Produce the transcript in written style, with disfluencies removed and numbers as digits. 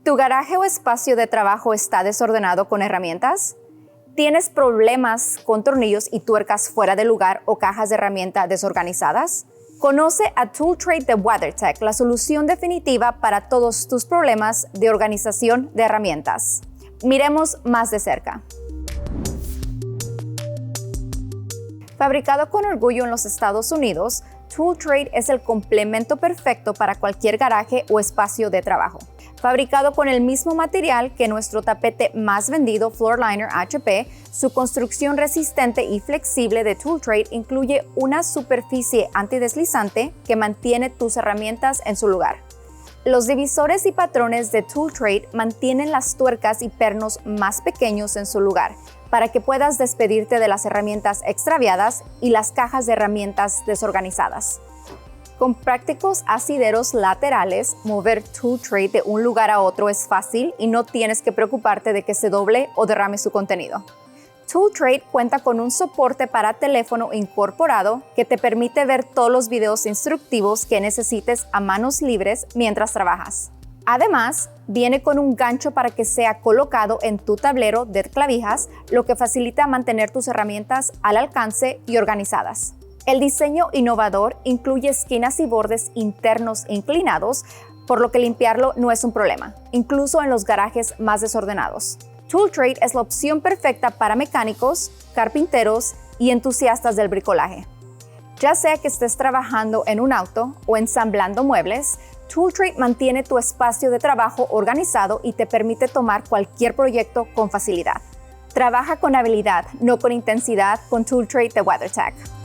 ¿Tu garaje o espacio de trabajo está desordenado con herramientas? ¿Tienes problemas con tornillos y tuercas fuera de lugar o cajas de herramienta desorganizadas? Conoce a Tooltrade de WeatherTech, la solución definitiva para todos tus problemas de organización de herramientas. Miremos más de cerca. Fabricado con orgullo en los Estados Unidos, Tooltrade es el complemento perfecto para cualquier garaje o espacio de trabajo. Fabricado con el mismo material que nuestro tapete más vendido, Floorliner HP, su construcción resistente y flexible de Tooltrade incluye una superficie antideslizante que mantiene tus herramientas en su lugar. Los divisores y patrones de Tooltrade mantienen las tuercas y pernos más pequeños en su lugar para que puedas despedirte de las herramientas extraviadas y las cajas de herramientas desorganizadas. Con prácticos asideros laterales, mover Tooltrade de un lugar a otro es fácil y no tienes que preocuparte de que se doble o derrame su contenido. Tooltrade cuenta con un soporte para teléfono incorporado que te permite ver todos los videos instructivos que necesites a manos libres mientras trabajas. Además, viene con un gancho para que sea colocado en tu tablero de clavijas, lo que facilita mantener tus herramientas al alcance y organizadas. El diseño innovador incluye esquinas y bordes internos inclinados, por lo que limpiarlo no es un problema, incluso en los garajes más desordenados. Tooltrade es la opción perfecta para mecánicos, carpinteros y entusiastas del bricolaje. Ya sea que estés trabajando en un auto o ensamblando muebles, Tooltrade mantiene tu espacio de trabajo organizado y te permite tomar cualquier proyecto con facilidad. Trabaja con habilidad, no con intensidad, con Tooltrade de WeatherTech.